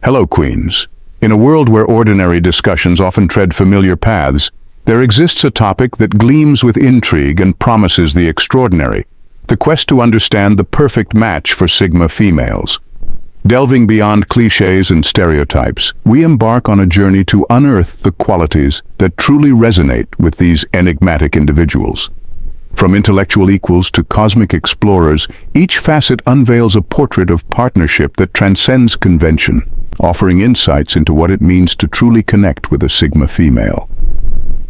Hello, Queens. In a world where ordinary discussions often tread familiar paths, there exists a topic that gleams with intrigue and promises the extraordinary, the quest to understand the perfect match for Sigma females. Delving beyond cliches and stereotypes, we embark on a journey to unearth the qualities that truly resonate with these enigmatic individuals. From intellectual equals to cosmic explorers, each facet unveils a portrait of partnership that transcends convention, offering insights into what it means to truly connect with a Sigma female.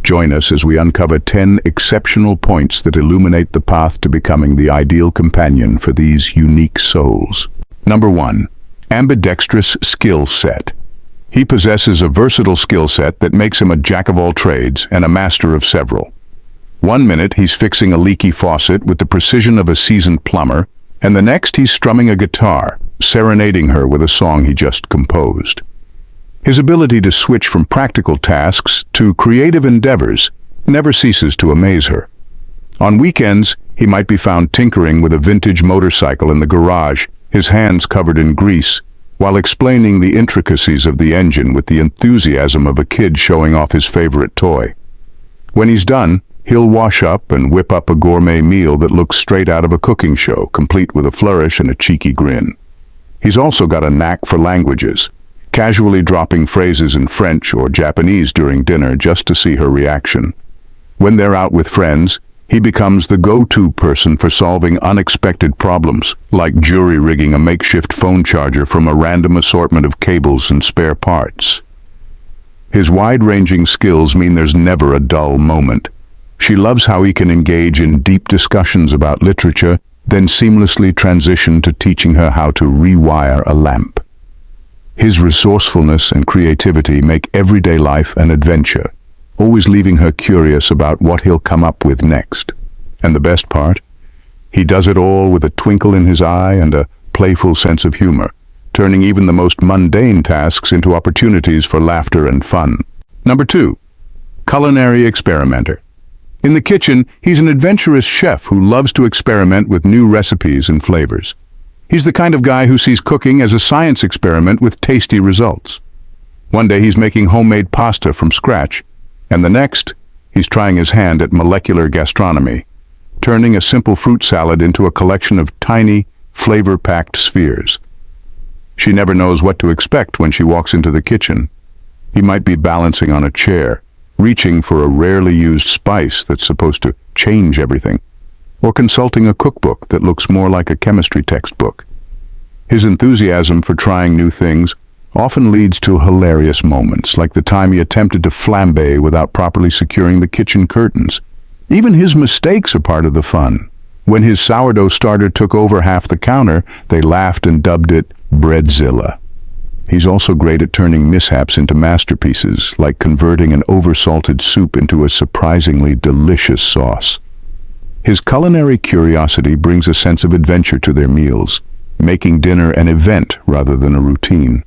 Join us as we uncover 10 exceptional points that illuminate the path to becoming the ideal companion for these unique souls. Number 1. Ambidextrous skill set. He possesses a versatile skill set that makes him a jack of all trades and a master of several. One minute he's fixing a leaky faucet with the precision of a seasoned plumber, and the next he's strumming a guitar, serenading her with a song he just composed. His ability to switch from practical tasks to creative endeavors never ceases to amaze her. On weekends, he might be found tinkering with a vintage motorcycle in the garage, his hands covered in grease, while explaining the intricacies of the engine with the enthusiasm of a kid showing off his favorite toy. When he's done, he'll wash up and whip up a gourmet meal that looks straight out of a cooking show, complete with a flourish and a cheeky grin. He's also got a knack for languages, casually dropping phrases in French or Japanese during dinner just to see her reaction. When they're out with friends, he becomes the go-to person for solving unexpected problems, like jury-rigging a makeshift phone charger from a random assortment of cables and spare parts. His wide-ranging skills mean there's never a dull moment. She loves how he can engage in deep discussions about literature, then seamlessly transition to teaching her how to rewire a lamp. His resourcefulness and creativity make everyday life an adventure, always leaving her curious about what he'll come up with next. And the best part? He does it all with a twinkle in his eye and a playful sense of humor, turning even the most mundane tasks into opportunities for laughter and fun. Number 2. Culinary experimenter. In the kitchen, he's an adventurous chef who loves to experiment with new recipes and flavors. He's the kind of guy who sees cooking as a science experiment with tasty results. One day he's making homemade pasta from scratch, and the next, he's trying his hand at molecular gastronomy, turning a simple fruit salad into a collection of tiny, flavor-packed spheres. She never knows what to expect when she walks into the kitchen. He might be balancing on a chair, reaching for a rarely used spice that's supposed to change everything, or consulting a cookbook that looks more like a chemistry textbook. His enthusiasm for trying new things often leads to hilarious moments, like the time he attempted to flambe without properly securing the kitchen curtains. Even his mistakes are part of the fun. When his sourdough starter took over half the counter, they laughed and dubbed it Breadzilla. He's also great at turning mishaps into masterpieces, like converting an oversalted soup into a surprisingly delicious sauce. His culinary curiosity brings a sense of adventure to their meals, making dinner an event rather than a routine.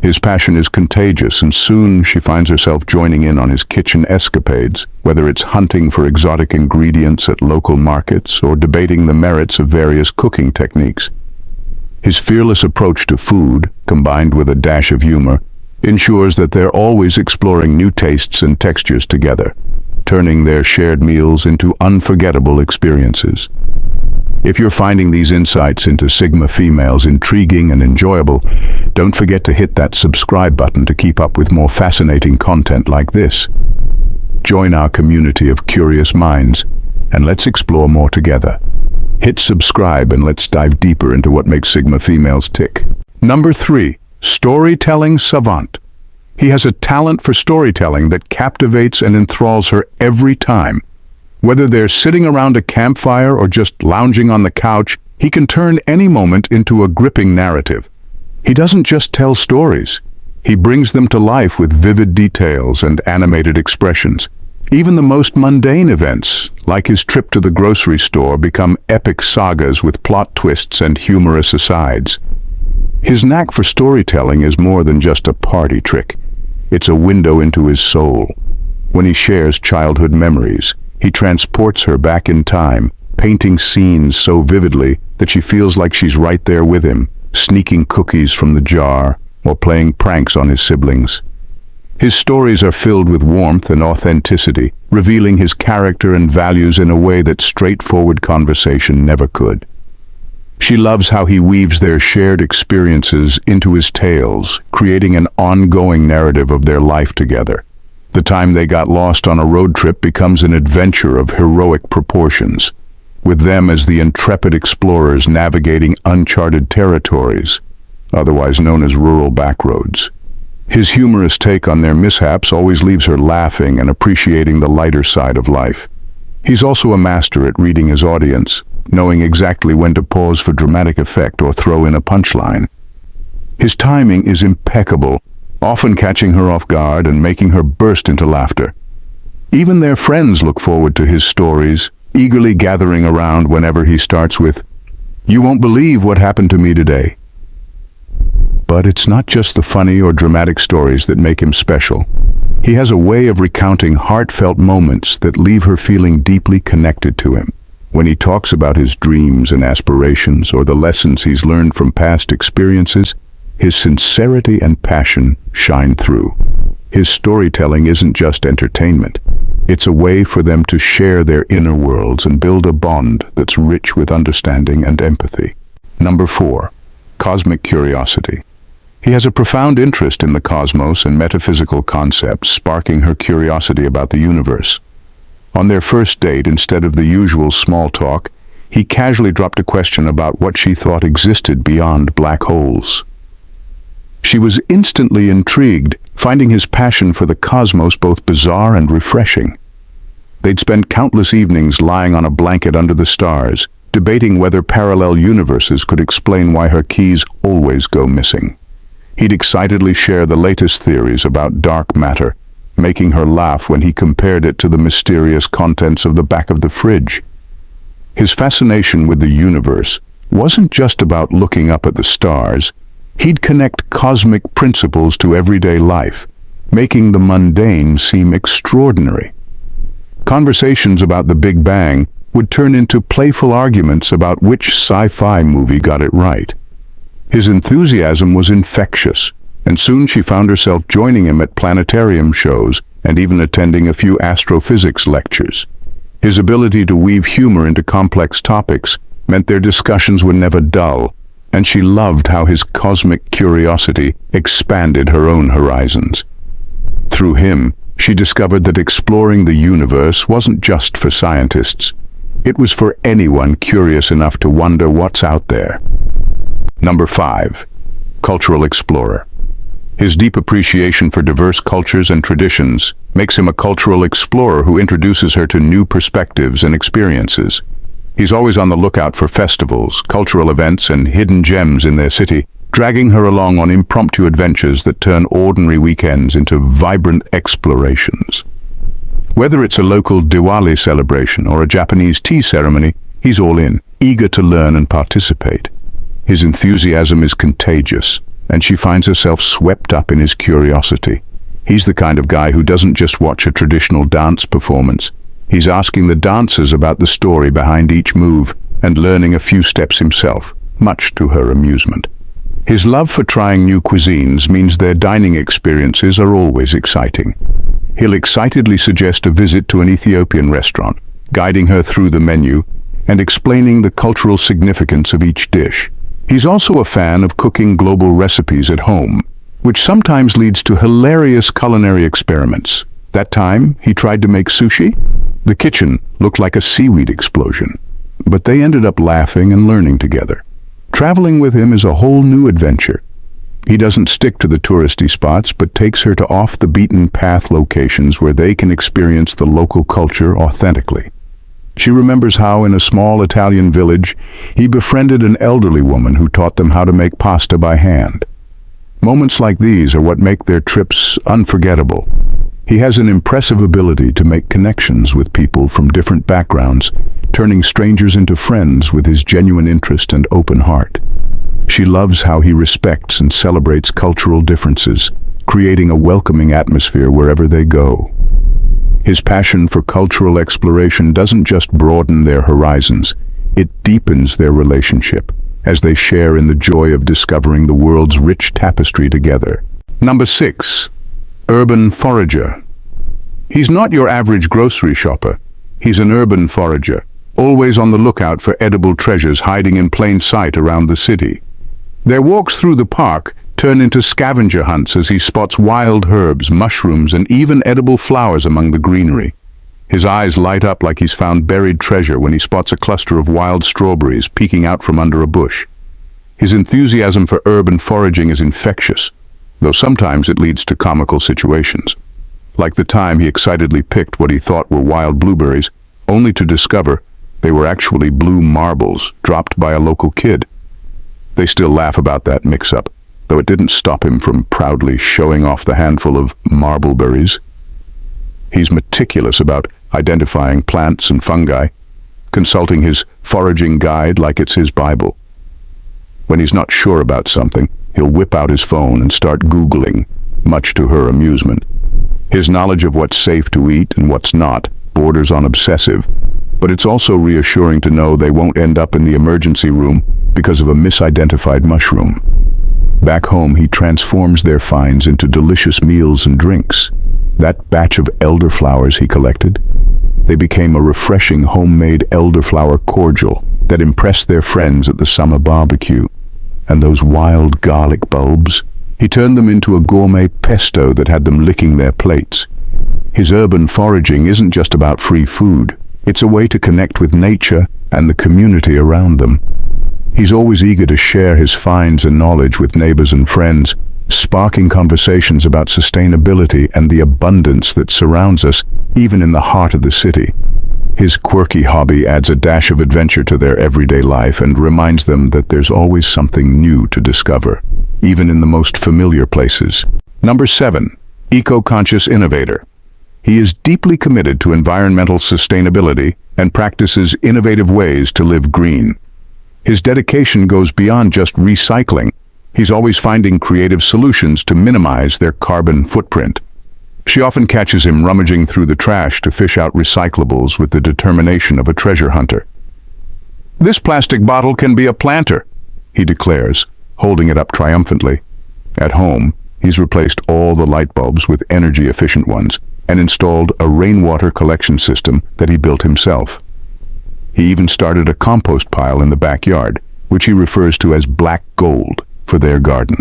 His passion is contagious, and soon she finds herself joining in on his kitchen escapades, whether it's hunting for exotic ingredients at local markets or debating the merits of various cooking techniques. His fearless approach to food, combined with a dash of humor, ensures that they're always exploring new tastes and textures together, turning their shared meals into unforgettable experiences. If you're finding these insights into Sigma females intriguing and enjoyable, don't forget to hit that subscribe button to keep up with more fascinating content like this. Join our community of curious minds, and let's explore more together. Hit subscribe and let's dive deeper into what makes Sigma females tick. Number 3. Storytelling savant. He has a talent for storytelling that captivates and enthralls her every time. Whether they're sitting around a campfire or just lounging on the couch, he can turn any moment into a gripping narrative. He doesn't just tell stories. He brings them to life with vivid details and animated expressions. Even the most mundane events, like his trip to the grocery store, become epic sagas with plot twists and humorous asides. His knack for storytelling is more than just a party trick. It's a window into his soul. When he shares childhood memories, he transports her back in time, painting scenes so vividly that she feels like she's right there with him, sneaking cookies from the jar or playing pranks on his siblings. His stories are filled with warmth and authenticity, revealing his character and values in a way that straightforward conversation never could. She loves how he weaves their shared experiences into his tales, creating an ongoing narrative of their life together. The time they got lost on a road trip becomes an adventure of heroic proportions, with them as the intrepid explorers navigating uncharted territories, otherwise known as rural backroads. His humorous take on their mishaps always leaves her laughing and appreciating the lighter side of life. He's also a master at reading his audience, knowing exactly when to pause for dramatic effect or throw in a punchline. His timing is impeccable, often catching her off guard and making her burst into laughter. Even their friends look forward to his stories, eagerly gathering around whenever he starts with, "You won't believe what happened to me today." But it's not just the funny or dramatic stories that make him special. He has a way of recounting heartfelt moments that leave her feeling deeply connected to him. When he talks about his dreams and aspirations or the lessons he's learned from past experiences, his sincerity and passion shine through. His storytelling isn't just entertainment. It's a way for them to share their inner worlds and build a bond that's rich with understanding and empathy. Number 4. Cosmic curiosity. He has a profound interest in the cosmos and metaphysical concepts, sparking her curiosity about the universe. On their first date, instead of the usual small talk, he casually dropped a question about what she thought existed beyond black holes. She was instantly intrigued, finding his passion for the cosmos both bizarre and refreshing. They'd spend countless evenings lying on a blanket under the stars, debating whether parallel universes could explain why her keys always go missing. He'd excitedly share the latest theories about dark matter, making her laugh when he compared it to the mysterious contents of the back of the fridge. His fascination with the universe wasn't just about looking up at the stars. He'd connect cosmic principles to everyday life, making the mundane seem extraordinary. Conversations about the Big Bang would turn into playful arguments about which sci-fi movie got it right. His enthusiasm was infectious, and soon she found herself joining him at planetarium shows and even attending a few astrophysics lectures. His ability to weave humor into complex topics meant their discussions were never dull, and she loved how his cosmic curiosity expanded her own horizons. Through him, she discovered that exploring the universe wasn't just for scientists. It was for anyone curious enough to wonder what's out there. Number 5. Cultural explorer. His deep appreciation for diverse cultures and traditions makes him a cultural explorer who introduces her to new perspectives and experiences. He's always on the lookout for festivals, cultural events, and hidden gems in their city, dragging her along on impromptu adventures that turn ordinary weekends into vibrant explorations. Whether it's a local Diwali celebration or a Japanese tea ceremony, he's all in, eager to learn and participate. His enthusiasm is contagious, and she finds herself swept up in his curiosity. He's the kind of guy who doesn't just watch a traditional dance performance. He's asking the dancers about the story behind each move and learning a few steps himself, much to her amusement. His love for trying new cuisines means their dining experiences are always exciting. He'll excitedly suggest a visit to an Ethiopian restaurant, guiding her through the menu and explaining the cultural significance of each dish. He's also a fan of cooking global recipes at home, which sometimes leads to hilarious culinary experiments. That time, he tried to make sushi. The kitchen looked like a seaweed explosion, but they ended up laughing and learning together. Traveling with him is a whole new adventure. He doesn't stick to the touristy spots, but takes her to off-the-beaten-path locations where they can experience the local culture authentically. She remembers how, in a small Italian village, he befriended an elderly woman who taught them how to make pasta by hand. Moments like these are what make their trips unforgettable. He has an impressive ability to make connections with people from different backgrounds, turning strangers into friends with his genuine interest and open heart. She loves how he respects and celebrates cultural differences, creating a welcoming atmosphere wherever they go. His passion for cultural exploration doesn't just broaden their horizons, it deepens their relationship, as they share in the joy of discovering the world's rich tapestry together. Number 6. Urban forager. He's not your average grocery shopper. He's an urban forager, always on the lookout for edible treasures hiding in plain sight around the city. Their walks through the park turn into scavenger hunts as he spots wild herbs, mushrooms, and even edible flowers among the greenery. His eyes light up like he's found buried treasure when he spots a cluster of wild strawberries peeking out from under a bush. His enthusiasm for urban foraging is infectious, though sometimes it leads to comical situations. Like the time he excitedly picked what he thought were wild blueberries, only to discover they were actually blue marbles dropped by a local kid. They still laugh about that mix-up, though it didn't stop him from proudly showing off the handful of marbleberries. He's meticulous about identifying plants and fungi, consulting his foraging guide like it's his Bible. When he's not sure about something, he'll whip out his phone and start Googling, much to her amusement. His knowledge of what's safe to eat and what's not borders on obsessive, but it's also reassuring to know they won't end up in the emergency room because of a misidentified mushroom. Back home, he transforms their finds into delicious meals and drinks. That batch of elderflowers he collected, they became a refreshing homemade elderflower cordial that impressed their friends at the summer barbecue. And those wild garlic bulbs, he turned them into a gourmet pesto that had them licking their plates. His urban foraging isn't just about free food. It's a way to connect with nature and the community around them. He's always eager to share his finds and knowledge with neighbors and friends, sparking conversations about sustainability and the abundance that surrounds us, even in the heart of the city. His quirky hobby adds a dash of adventure to their everyday life and reminds them that there's always something new to discover, even in the most familiar places. Number 7. Eco-conscious innovator. He is deeply committed to environmental sustainability and practices innovative ways to live green. His dedication goes beyond just recycling. He's always finding creative solutions to minimize their carbon footprint. She often catches him rummaging through the trash to fish out recyclables with the determination of a treasure hunter. "This plastic bottle can be a planter," he declares, holding it up triumphantly. At home, he's replaced all the light bulbs with energy-efficient ones and installed a rainwater collection system that he built himself. He even started a compost pile in the backyard, which he refers to as black gold, for their garden.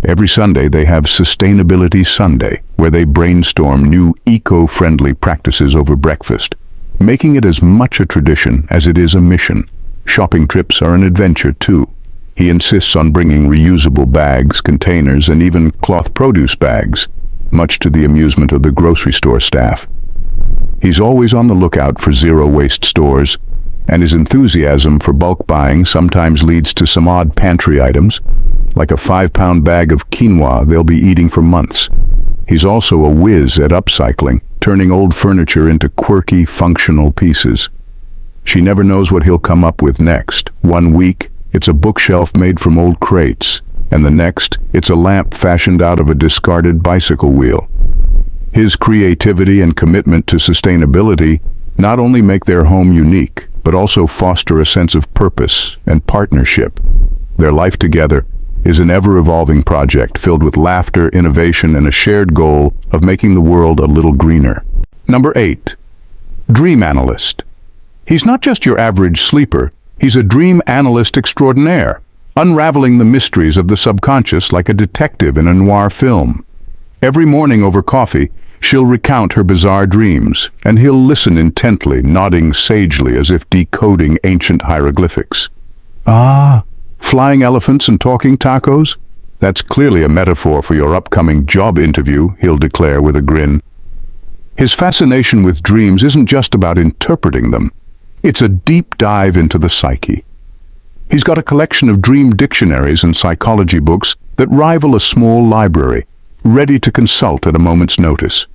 Every Sunday they have Sustainability Sunday, where they brainstorm new eco-friendly practices over breakfast, making it as much a tradition as it is a mission. Shopping trips are an adventure too. He insists on bringing reusable bags, containers, and even cloth produce bags, much to the amusement of the grocery store staff. He's always on the lookout for zero-waste stores, and his enthusiasm for bulk buying sometimes leads to some odd pantry items, like a 5-pound bag of quinoa they'll be eating for months. He's also a whiz at upcycling, turning old furniture into quirky, functional pieces. She never knows what he'll come up with next. One week, it's a bookshelf made from old crates, and the next, it's a lamp fashioned out of a discarded bicycle wheel. His creativity and commitment to sustainability not only make their home unique, but also foster a sense of purpose and partnership. Their life together is an ever-evolving project filled with laughter, innovation, and a shared goal of making the world a little greener. Number 8. Dream analyst. He's not just your average sleeper, he's a dream analyst extraordinaire, unraveling the mysteries of the subconscious like a detective in a noir film. Every morning over coffee, she'll recount her bizarre dreams, and he'll listen intently, nodding sagely as if decoding ancient hieroglyphics. "Ah, flying elephants and talking tacos? That's clearly a metaphor for your upcoming job interview," he'll declare with a grin. His fascination with dreams isn't just about interpreting them. It's a deep dive into the psyche. He's got a collection of dream dictionaries and psychology books that rival a small library, ready to consult at a moment's notice.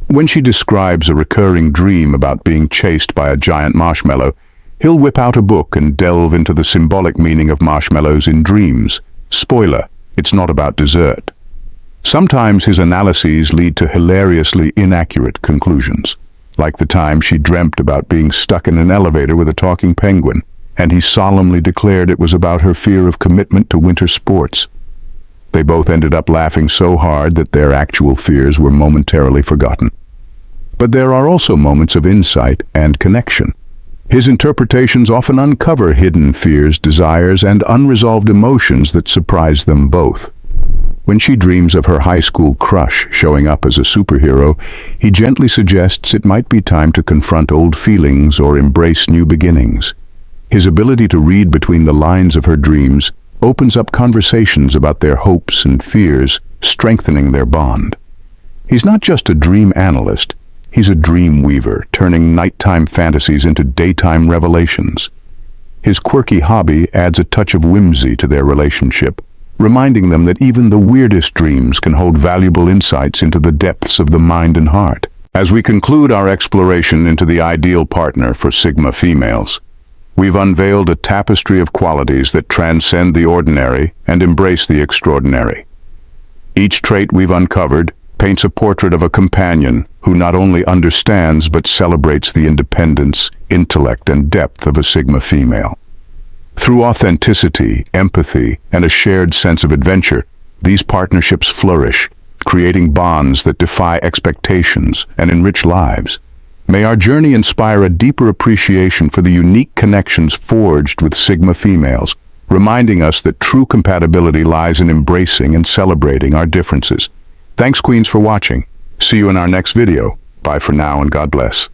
When she describes a recurring dream about being chased by a giant marshmallow, he'll whip out a book and delve into the symbolic meaning of marshmallows in dreams. Spoiler, it's not about dessert. Sometimes his analyses lead to hilariously inaccurate conclusions, like the time she dreamt about being stuck in an elevator with a talking penguin, and he solemnly declared it was about her fear of commitment to winter sports. They both ended up laughing so hard that their actual fears were momentarily forgotten. But there are also moments of insight and connection. His interpretations often uncover hidden fears, desires, and unresolved emotions that surprise them both. When she dreams of her high school crush showing up as a superhero, he gently suggests it might be time to confront old feelings or embrace new beginnings. His ability to read between the lines of her dreams opens up conversations about their hopes and fears, strengthening their bond. He's not just a dream analyst, he's a dream weaver, turning nighttime fantasies into daytime revelations. His quirky hobby adds a touch of whimsy to their relationship, reminding them that even the weirdest dreams can hold valuable insights into the depths of the mind and heart. As we conclude our exploration into the ideal partner for Sigma females, we've unveiled a tapestry of qualities that transcend the ordinary and embrace the extraordinary. Each trait we've uncovered paints a portrait of a companion who not only understands but celebrates the independence, intellect, and depth of a Sigma female. Through authenticity, empathy, and a shared sense of adventure, these partnerships flourish, creating bonds that defy expectations and enrich lives. May our journey inspire a deeper appreciation for the unique connections forged with Sigma females, reminding us that true compatibility lies in embracing and celebrating our differences. Thanks, Queens, for watching. See you in our next video. Bye for now and God bless.